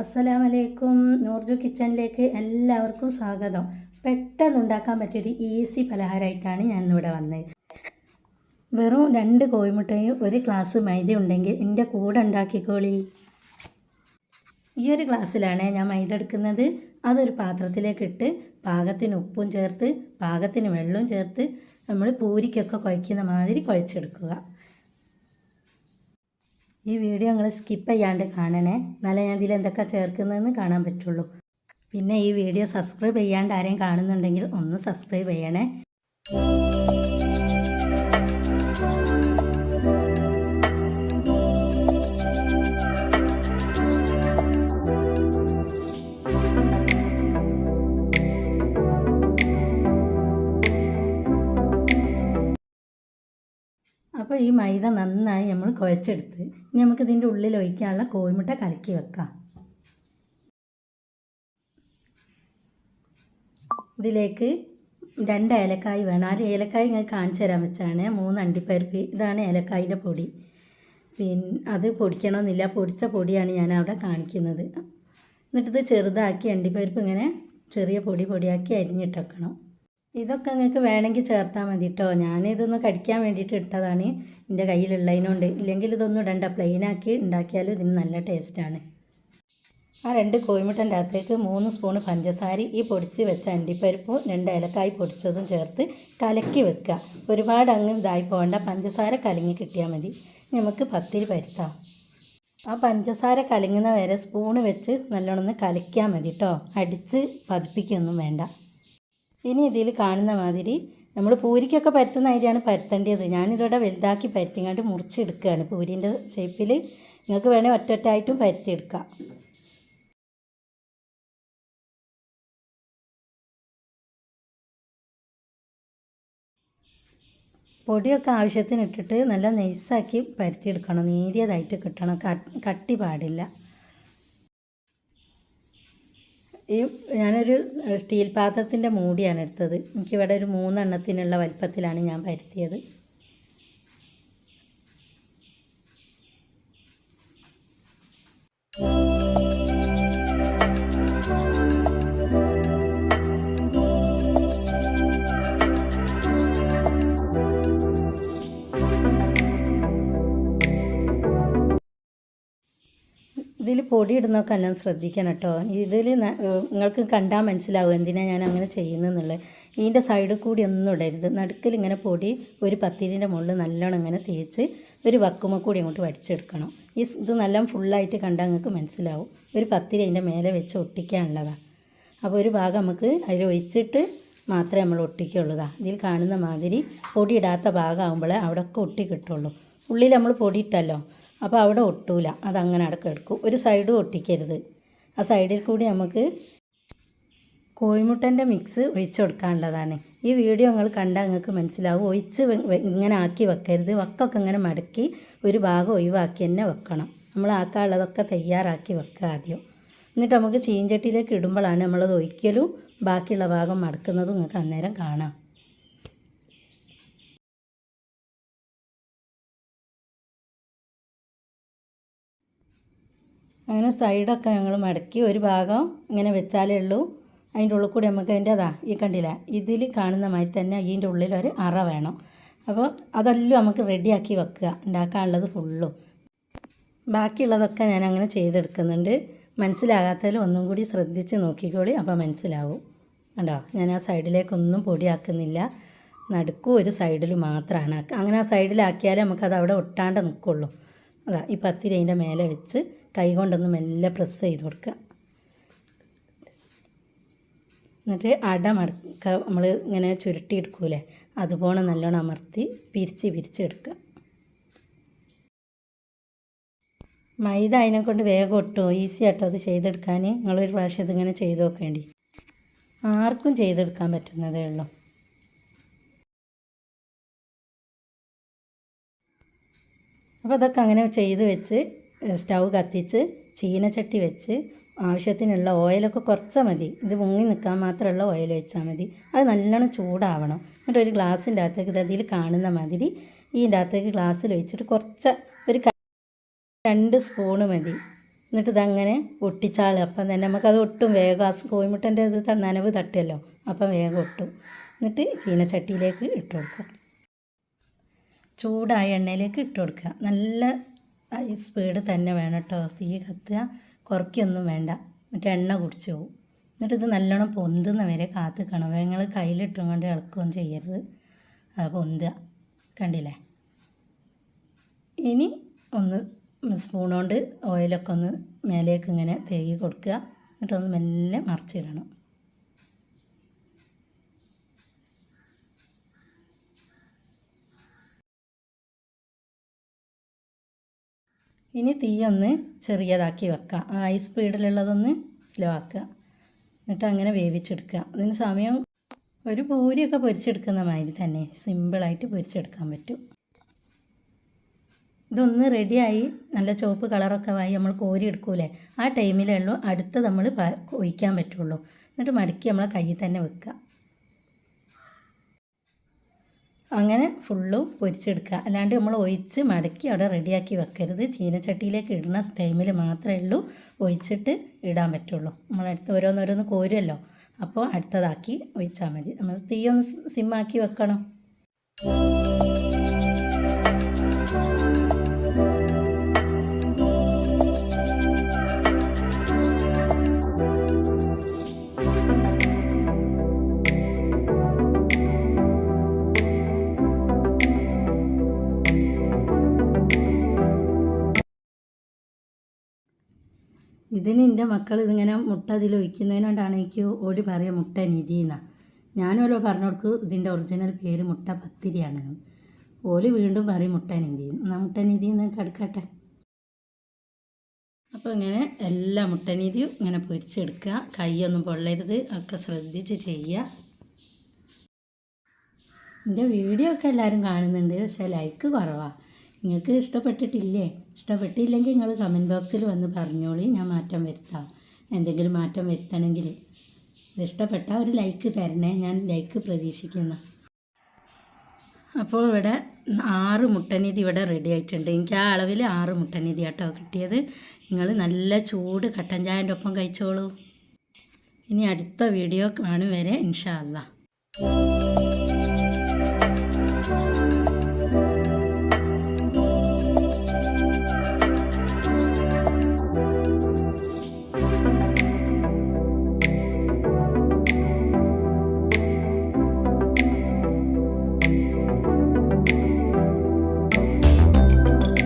അസ്സലാമലൈക്കും. നൂർജു കിച്ചണിലേക്ക് എല്ലാവർക്കും സ്വാഗതം. പെട്ടെന്ന് ഉണ്ടാക്കാൻ പറ്റിയൊരു ഈസി പലഹാരമായിട്ടാണ് ഞാൻ ഇന്നിവിടെ വന്നത്. വെറും 2 കോഴിമുട്ടയും 1 ഗ്ലാസ് മൈദ ഉണ്ടെങ്കിൽ എൻ്റെ കൂടെ ഉണ്ടാക്കിക്കോളി. ഈ ഒരു ഗ്ലാസ്സിലാണ് ഞാൻ മൈദ എടുക്കുന്നത്. അതൊരു പാത്രത്തിലേക്ക് ഇട്ട് പാകത്തിന് ഉപ്പും ചേർത്ത് പാകത്തിന് വെള്ളവും ചേർത്ത് നമ്മൾ പൂരിക്കൊക്കെ കുഴയ്ക്കുന്ന മാതിരി കുഴച്ചെടുക്കുക. ഈ വീഡിയോ നിങ്ങൾ സ്കിപ്പ് ചെയ്യാണ്ട് കാണണേ, എന്നാലേ ഞാൻ ഇതിൽ എന്തൊക്കെ ചേർക്കുന്നതെന്ന് കാണാൻ പറ്റുള്ളൂ. പിന്നെ ഈ വീഡിയോ സബ്സ്ക്രൈബ് ചെയ്യാണ്ട് ആരെയും കാണുന്നുണ്ടെങ്കിൽ ഒന്ന് സബ്സ്ക്രൈബ് ചെയ്യണേ. അപ്പോൾ ഈ മൈദ നന്നായി നമ്മൾ കുഴച്ചെടുത്ത് ഇനി നമുക്ക് ഇതിൻ്റെ ഉള്ളിൽ ഒഴിക്കാനുള്ള കോഴിമുട്ട കലക്കി വെക്കാം. ഇതിലേക്ക് 2 ഏലക്കായ് വേണം. 4 ഏലക്കായ് ഇങ്ങനെ കാണിച്ചു തരാൻ വെച്ചാണ്. 3 അണ്ടിപ്പരിപ്പ്, ഇതാണ് ഏലക്കായിൻ്റെ പൊടി. പിന്നെ അത് പൊടിക്കണമെന്നില്ല, പൊടിച്ച പൊടിയാണ് ഞാൻ അവിടെ കാണിക്കുന്നത്. എന്നിട്ടിത് ചെറുതാക്കി അണ്ടിപ്പരിപ്പ് ഇങ്ങനെ ചെറിയ പൊടിയാക്കി അരിഞ്ഞിട്ടേക്കണം. ഇതൊക്കെ നിങ്ങൾക്ക് വേണമെങ്കിൽ ചേർത്താൽ മതി കേട്ടോ. ഞാനിതൊന്ന് കടിക്കാൻ വേണ്ടിയിട്ട് ഇട്ടതാണ്, എൻ്റെ കയ്യിലുള്ളതിനോണ്ട്. ഇല്ലെങ്കിൽ ഇതൊന്നും ഇടണ്ട, പ്ലെയിനാക്കി ഉണ്ടാക്കിയാലും ഇതിന് നല്ല ടേസ്റ്റാണ്. ആ 2 കോഴിമുട്ടൻ്റെ അകത്തേക്ക് 3 സ്പൂണ് പഞ്ചസാര, ഈ പൊടിച്ച് വെച്ച അണ്ടിപ്പരിപ്പും 2 ഏലക്കായ് പൊടിച്ചതും ചേർത്ത് കലക്കി വെക്കുക. ഒരുപാട് അങ്ങ് ഇതായി പോകേണ്ട, പഞ്ചസാര കലങ്ങി കിട്ടിയാൽ മതി. നമുക്ക് പത്തിരി പരത്താം. ആ പഞ്ചസാര കലങ്ങുന്ന വരെ സ്പൂണ് വെച്ച് നല്ലോണം കലക്കിയാൽ മതി കേട്ടോ. അടിച്ച് പതിപ്പിക്കൊന്നും വേണ്ട. ഇനി ഇതിൽ കാണുന്ന മാതിരി നമ്മൾ പൂരിക്കൊക്കെ പരത്തുന്ന മാതിരിയാണ് പരത്തേണ്ടത്. ഞാനിതോടെ വലുതാക്കി പരത്തിങ്ങാണ്ട് മുറിച്ചെടുക്കുകയാണ് പൂരിൻ്റെ ഷേപ്പിൽ. നിങ്ങൾക്ക് വേണേൽ ഒറ്റൊറ്റായിട്ടും പരത്തിയെടുക്കാം. പൊടിയൊക്കെ ആവശ്യത്തിന് ഇട്ടിട്ട് നല്ല നൈസാക്കി പരത്തിയെടുക്കണം. നേരിയതായിട്ട് കിട്ടണം, കട്ടി പാടില്ല. ഞാനൊരു സ്റ്റീൽ പാത്രത്തിൻ്റെ മൂടിയാണ് എടുത്തത്. എനിക്കിവിടെ ഒരു 3 എണ്ണത്തിനുള്ള വലിപ്പത്തിലാണ് ഞാൻ പരത്തിയത്. ഇതിൽ പൊടി ഇടുന്നതൊക്കെ എല്ലാം ശ്രദ്ധിക്കണം കേട്ടോ. ഇതിൽ നിങ്ങൾക്ക് കണ്ടാൽ മനസ്സിലാവും എന്തിനാണ് ഞാൻ അങ്ങനെ ചെയ്യുന്നതെന്നുള്ളത്. ഇതിൻ്റെ സൈഡിൽ കൂടി ഒന്നും ഇടരുത്. നടുക്കിൽ ഇങ്ങനെ പൊടി ഒരു പത്തിരിൻ്റെ മുകളിൽ നല്ലോണം ഇങ്ങനെ തേച്ച് ഒരു വക്കുമ്മ കൂടി അങ്ങോട്ട് വടിച്ചെടുക്കണം. ഇത് നല്ല ഫുള്ളായിട്ട് കണ്ടാൽ നിങ്ങൾക്ക് മനസ്സിലാവും. ഒരു പത്തിരി അതിൻ്റെ മേലെ വെച്ച് ഒട്ടിക്കാനുള്ളതാണ്. അപ്പോൾ ഒരു ഭാഗം നമുക്ക് അതിൽ ഒഴിച്ചിട്ട് മാത്രമേ നമ്മൾ ഒട്ടിക്കുള്ളൂ. ഇതിൽ കാണുന്ന മാതിരി പൊടി ഇടാത്ത ഭാഗമാകുമ്പോഴേ അവിടെയൊക്കെ ഒട്ടി കിട്ടുള്ളൂ. ഉള്ളിൽ നമ്മൾ പൊടി ഇട്ടല്ലോ, അപ്പോൾ അവിടെ ഒട്ടൂല, അതങ്ങനെ അടക്കം എടുക്കും. ഒരു സൈഡും ഒട്ടിക്കരുത്. ആ സൈഡിൽ കൂടി നമുക്ക് കോഴിമുട്ടൻ്റെ മിക്സ് ഒഴിച്ച് കൊടുക്കാനുള്ളതാണ്. ഈ വീഡിയോ നിങ്ങൾ കണ്ടാൽ നിങ്ങൾക്ക് മനസ്സിലാവും. ഒഴിച്ച് ഇങ്ങനെ ആക്കി വെക്കരുത്. വക്കൊക്കെ ഇങ്ങനെ മടക്കി ഒരു ഭാഗം ഒഴിവാക്കി തന്നെ വെക്കണം. നമ്മൾ ആക്കാനുള്ളതൊക്കെ തയ്യാറാക്കി വെക്കുക ആദ്യം. എന്നിട്ട് നമുക്ക് ചീഞ്ചട്ടിയിലേക്ക് ഇടുമ്പോഴാണ് നമ്മളത് ഒഴിക്കലും ബാക്കിയുള്ള ഭാഗം മടക്കുന്നതും നിങ്ങൾക്ക് അന്നേരം കാണാം. അങ്ങനെ സൈഡൊക്കെ ഞങ്ങൾ മടക്കി ഒരു ഭാഗം ഇങ്ങനെ വെച്ചാലേ ഉള്ളൂ. അതിൻ്റെ ഉള്ളിൽ കൂടി നമുക്ക് ഈ കണ്ടില്ല, ഇതിൽ കാണുന്ന മാതിരി തന്നെ ഇതിൻ്റെ ഉള്ളിലൊരു അറ വേണം. അപ്പോൾ അതെല്ലാം നമുക്ക് റെഡിയാക്കി വെക്കുക, ഉണ്ടാക്കാനുള്ളത് ഫുള്ളും. ബാക്കിയുള്ളതൊക്കെ ഞാൻ അങ്ങനെ ചെയ്തെടുക്കുന്നുണ്ട്. മനസ്സിലാകാത്തതിൽ ഒന്നും കൂടി ശ്രദ്ധിച്ച് നോക്കിക്കോളി, അപ്പോൾ മനസ്സിലാവും. കണ്ടോ, ഞാൻ ആ സൈഡിലേക്കൊന്നും പൊടിയാക്കുന്നില്ല, നടുക്കും ഒരു സൈഡിൽ മാത്രമാണ്. അങ്ങനെ ആ സൈഡിലാക്കിയാലേ നമുക്കത് അവിടെ ഒട്ടാണ്ട് നിൽക്കുള്ളൂ. ഈ പത്തിരി അതിൻ്റെ മേലെ വെച്ച് കൈ കൊണ്ടൊന്ന് മെല്ലെ പ്രസ് ചെയ്ത് കൊടുക്കുക. എന്നിട്ട് നമ്മൾ ഇങ്ങനെ ചുരുട്ടിയെടുക്കൂലേ, അതുപോലെ നല്ലോണം അമർത്തി പിരിച്ചെടുക്കുക. മൈദ അതിനെക്കൊണ്ട് വേഗം ഒട്ടും, ഈസി ആട്ടോ അത് ചെയ്തെടുക്കാൻ. നിങ്ങളൊരു പ്രാവശ്യം ഇതിങ്ങനെ ചെയ്ത് നോക്കേണ്ടി. ആർക്കും ചെയ്തെടുക്കാൻ പറ്റുന്നതേ ഉള്ളൂ. അപ്പോൾ അതൊക്കെ അങ്ങനെ ചെയ്ത് വെച്ച് സ്റ്റൗ കത്തിച്ച് ചീനച്ചട്ടി വെച്ച് ആവശ്യത്തിനുള്ള ഓയിലൊക്കെ കുറച്ച് മതി. ഇത് മുങ്ങി നിൽക്കാൻ മാത്രമുള്ള ഓയിൽ വെച്ചാൽ മതി. അത് നല്ലോണം ചൂടാവണം. എന്നിട്ട് ഒരു ഗ്ലാസിൻ്റെ അകത്തേക്ക് ഇതിൽ കാണുന്ന മാതിരി ഇതിൻ്റെ അകത്തേക്ക് ഗ്ലാസ്സിൽ ഒഴിച്ചിട്ട് കുറച്ച് ഒരു 2 സ്പൂണ് മതി. എന്നിട്ട് ഇതങ്ങനെ ഒട്ടിച്ചാൾ. അപ്പം തന്നെ നമുക്കത് ഒട്ടും വേഗം ആ കോഴിമുട്ടൻ്റെ ഇത് നനവ് തട്ടുമല്ലോ, അപ്പം വേഗം ഒട്ടും. എന്നിട്ട് ചീനച്ചട്ടിയിലേക്ക് ഇട്ട് കൊടുക്കുക. ചൂടായ എണ്ണയിലേക്ക് ഇട്ട് കൊടുക്കുക. നല്ല ഹൈ സ്പീഡ് തന്നെ വേണം കേട്ടോ. തീ കത്തുക, കുറയ്ക്കൊന്നും വേണ്ട, മറ്റേ എണ്ണ കുടിച്ച് പോകും. എന്നിട്ട് ഇത് നല്ലോണം പൊന്തുന്ന വരെ കാത്തിക്കണം. നിങ്ങൾ കയ്യിലിട്ടും കൊണ്ട് ഇളക്കുകയൊന്നും ചെയ്യരുത്, അത് പൊന്തുക. കണ്ടില്ലേ? ഇനി ഒന്ന് സ്പൂൺ കൊണ്ട് ഓയിലൊക്കെ ഒന്ന് മേലേക്ക് ഇങ്ങനെ തേകി കൊടുക്കുക. എന്നിട്ടൊന്ന് മെല്ലെ മറിച്ചിടണം. ഇനി തീയൊന്ന് ചെറിയതാക്കി വെക്കുക. ഹൈ സ്പീഡിലുള്ളതൊന്ന് സ്ലോ ആക്കുക. എന്നിട്ട് അങ്ങനെ വേവിച്ചെടുക്കുക. അതിന് സമയം ഒരു പൂരിയൊക്കെ പൊരിച്ചെടുക്കുന്ന മാതിരി തന്നെ സിമ്പിളായിട്ട് പൊരിച്ചെടുക്കാൻ പറ്റും. ഇതൊന്ന് റെഡിയായി നല്ല ചുവപ്പ് കളറൊക്കെ ആയി നമ്മൾ കോരി എടുക്കൂലേ, ആ ടൈമിലുള്ളൂ അടുത്ത് നമ്മൾ ഒഴിക്കാൻ പറ്റുള്ളൂ. എന്നിട്ട് മടക്കി നമ്മളെ കയ്യിൽ തന്നെ വെക്കുക. അങ്ങനെ ഫുള്ളും പൊരിച്ചെടുക്കുക. അല്ലാണ്ട് നമ്മൾ ഒഴിച്ച് മടക്കി അവിടെ റെഡിയാക്കി വെക്കരുത്. ചീനച്ചട്ടിയിലേക്ക് ഇടുന്ന ടൈമിൽ മാത്രമേ ഉള്ളൂ ഒഴിച്ചിട്ട് ഇടാൻ പറ്റുള്ളൂ. നമ്മളടുത്ത് ഓരോന്നോരോന്ന് കോരുമല്ലോ, അപ്പോൾ അടുത്തതാക്കി ഒഴിച്ചാൽ മതി. നമ്മൾ തീയൊന്ന് സിമ്മാക്കി വെക്കണം. ഇതിന് എൻ്റെ മക്കൾ ഇതിങ്ങനെ മുട്ട അതിൽ ഒഴിക്കുന്നതിനോണ്ടാണ് എനിക്ക് ഓടി പറയുക മുട്ട നിധി എന്നാണ്. ഞാനോലോ പറഞ്ഞു കൊടുക്കും ഇതിൻ്റെ ഒറിജിനൽ പേര് മുട്ട പത്തിരിയാണ്. ഓല് വീണ്ടും പറയും മുട്ട നിധി. എന്നാൽ മുട്ട നിധി എന്ന് കിടക്കട്ടെ. അപ്പോൾ ഇങ്ങനെ എല്ലാ മുട്ട നിധിയും ഇങ്ങനെ പൊരിച്ചെടുക്കുക. കൈയൊന്നും പൊള്ളരുത്, ഒക്കെ ശ്രദ്ധിച്ച് ചെയ്യുക. എൻ്റെ വീഡിയോ ഒക്കെ എല്ലാവരും കാണുന്നുണ്ട്, പക്ഷേ ലൈക്ക് കുറവാണ്. നിങ്ങൾക്ക് ഇഷ്ടപ്പെട്ടിട്ടില്ലേ? ഇഷ്ടപ്പെട്ടില്ലെങ്കിൽ നിങ്ങൾ കമൻറ്റ് ബോക്സിൽ വന്ന് പറഞ്ഞോളി, ഞാൻ മാറ്റം വരുത്താം. എന്തെങ്കിലും മാറ്റം വരുത്തണമെങ്കിൽ ഇത് ഇഷ്ടപ്പെട്ടാൽ ഒരു ലൈക്ക് തരണേ, ഞാൻ ലൈക്ക് പ്രതീക്ഷിക്കുന്നു. അപ്പോൾ ഇവിടെ 6 മുട്ടനീതി ഇവിടെ റെഡി ആയിട്ടുണ്ട്. എനിക്ക് ആ അളവിൽ 6 മുട്ടനീതി കേട്ടോ കിട്ടിയത്. നിങ്ങൾ നല്ല ചൂട് കട്ടൻ ചായൻ്റെ ഒപ്പം കഴിച്ചോളൂ. ഇനി അടുത്ത വീഡിയോ കാണും വരെ ഇൻഷാ അല്ലാ.